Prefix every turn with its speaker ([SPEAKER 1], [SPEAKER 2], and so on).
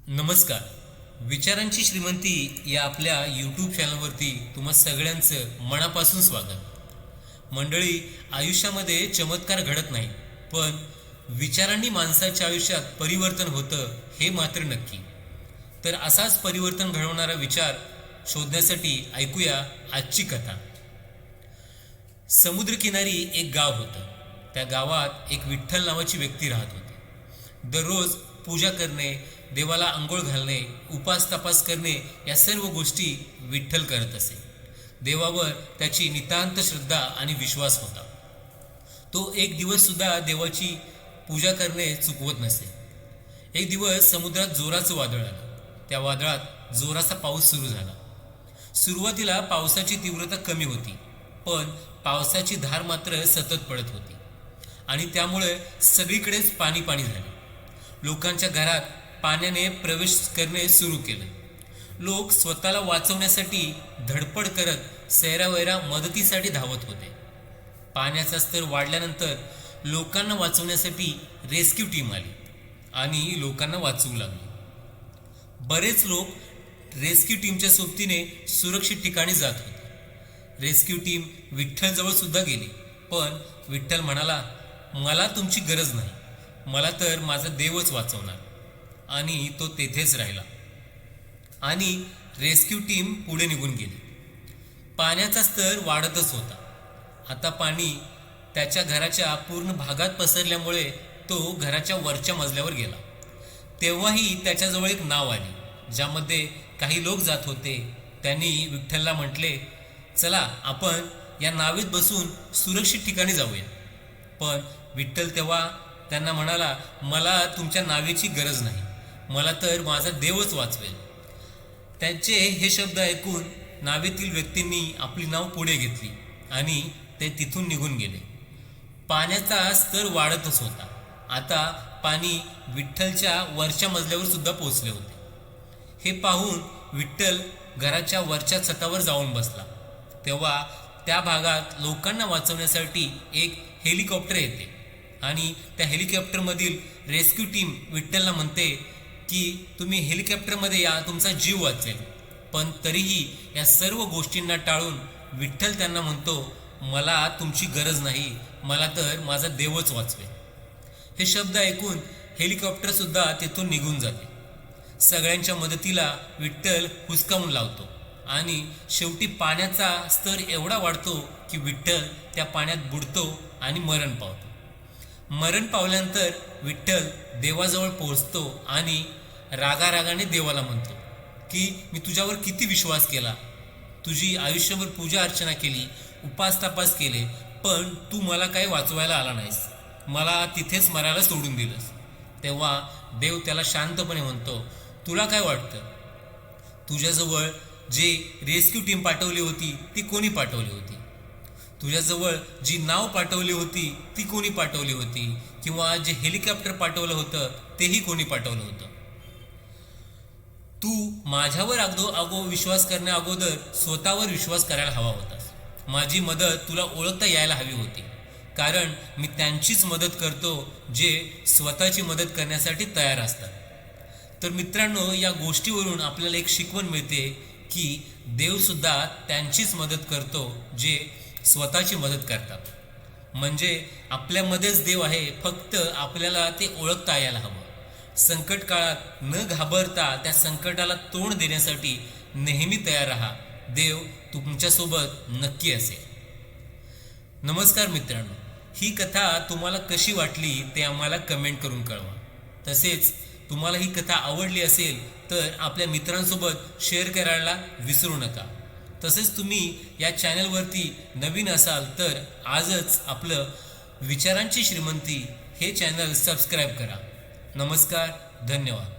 [SPEAKER 1] नमस्कार. विचारांची श्रीमंती या आपल्या यूट्यूब चॅनलवरती तुम्हा सगळ्यांचं मनापासून स्वागत. मंडळी, आयुष्यामध्ये चमत्कार घडत नाही, पण विचारांनी माणसाच्या आयुष्यात परिवर्तन होतं हे मात्र नक्की. तर असाच परिवर्तन घडवणारा विचार शोधण्यासाठी ऐकूया आजची कथा. समुद्रकिनारी एक गाव होतं. त्या गावात एक विठ्ठल नावाची व्यक्ती राहत होती. दररोज पूजा करणे, देवाला अंघोळ घालणे, उपास तपास करणे या सर्व गोष्टी विठ्ठल करत असे. देवावर त्याची नितांत श्रद्धा आणि विश्वास होता. तो एक दिवस सुद्धा देवाची पूजा करणे चुकवत नसे. एक दिवस समुद्रात जोराचं वादळ आलं. त्या वादळात जोराचा पाऊस सुरू झाला. सुरुवातीला पावसाची तीव्रता कमी होती, पण पावसाची धार मात्र सतत पडत होती आणि त्यामुळे सगळीकडेच पाणी पाणी झाले. लोकांच्या घरात पाण्याने प्रवेश करणे सुरू केले. लोक स्वतःला वाचवण्यासाठी धडपड करत सैरावैरा मदतीसाठी धावत होते. पाण्याचा स्तर वाढल्यानंतर लोकांना वाचवण्यासाठी रेस्क्यू टीम आली आणि लोकांना वाचवू लागली. बरेच लोक रेस्क्यू टीमच्या सोबतीने सुरक्षित ठिकाणी जात होते. रेस्क्यू टीम विठ्ठलजवळ सुद्धा गेली, पण विठ्ठल म्हणाला, मला तुमची गरज नाही, मला तर माझा देवच वाचवणार. आणि तो तेथेच राहिला आणि रेस्क्यू टीम पुढे निघून गेली. पाण्याचा स्तर वाढतच होता. आता पाणी त्याच्या घराच्या पूर्ण भागात पसरल्यामुळे तो घराच्या वरच्या मजल्यावर गेला. तेव्हाही त्याच्याजवळ एक नाव आली, ज्यामध्ये काही लोक जात होते. त्यांनी विठ्ठलला म्हटले, चला आपण या नावेत बसून सुरक्षित ठिकाणी जाऊया. पण विठ्ठल तेव्हा त्यांना म्हणाला, मला तुमच्या नावेची गरज नाही, मला तर माझा देवच वाचवेल. त्यांचे हे शब्द ऐकून नावेतील व्यक्तींनी आपली नाव पुढे घेतली आणि ते तिथून निघून गेले. पाण्याचा स्तर वाढतच होता. आता पाणी विठ्ठलच्या वरच्या मजल्यावर सुद्धा पोहोचले होते. हे पाहून विठ्ठल घराच्या वरच्या छतावर जाऊन बसला. तेव्हा त्या भागात लोकांना वाचवण्यासाठी एक हेलिकॉप्टर येते आणि त्या हेलिकॉप्टरमधील रेस्क्यू टीम विठ्ठलला म्हणते की तुम्ही हेलिकॉप्टरमध्ये या, तुमचा जीव वाचेल. पण तरीही या सर्व गोष्टींना टाळून विठ्ठल त्यांना म्हणतो, मला तुमची गरज नाही, मला तर माझा देवच वाचवेल. हे शब्द ऐकून हेलिकॉप्टर सुद्धा तिथून निघून जाते. सगळ्यांच्या मदतीला विठ्ठल हुसकावून लावतो आणि शेवटी पाण्याचा स्तर एवढा वाढतो की विठ्ठल त्या पाण्यात बुडतो आणि मरण पावतो. मरण पावल्यानंतर विठ्ठल देवाजवळ पोहोचतो आणि रागारागाने देवाला म्हणतो की मी तुझ्यावर किती विश्वास केला, तुझी आयुष्यभर पूजा अर्चना केली, उपास तपास केले, पण तू मला काही वाचवायला आला नाहीस, मला तिथेच मरायला सोडून दिलंस. तेव्हा देव त्याला शांतपणे म्हणतो, तुला काय वाटतं, तुझ्याजवळ जे रेस्क्यू टीम पाठवली होती ती कोणी पाठवली होती, तुझ्याजवळ जी नाव पाठवली होती ती कोणी पाठवली होती, किंवा जे हेलिकॉप्टर पाठवलं होतं तेही कोणी पाठवलं होतं. तू माझ्यावर अगो विश्वास करण्या अगोदर स्वतःवर विश्वास करायला हवा होतास. माझी मदत तुला ओळखता यायला हवी होती, कारण मी त्यांचीच मदत करतो जे स्वतःची मदत करण्यासाठी तयार असतात. तर मित्रांनो, या गोष्टीवरून आपल्याला एक शिकवण मिळते की देवसुद्धा त्यांचीच मदत करतो जे स्वतःची मदत करतात. म्हणजे आपल्यामध्येच देव आहे, फक्त आपल्याला ते ओळखता यायला हवं. संकट काळात न घाबरता त्या संकटाला तोंड देण्यासाठी नेहमी तयार राहा. देव तुमच्यासोबत नक्की असेल. नमस्कार मित्रांनो, ही कथा तुम्हाला कशी वाटली ते आम्हाला कमेंट करून कळवा. तसेच तुम्हाला ही कथा आवडली असेल तर आपल्या मित्रांसोबत शेअर करायला विसरू नका. तसेच तुम्ही या चॅनलवरती नवीन असाल तर आजच आपलं विचारांची श्रीमंती हे चॅनल सबस्क्राईब करा. नमस्कार, धन्यवाद.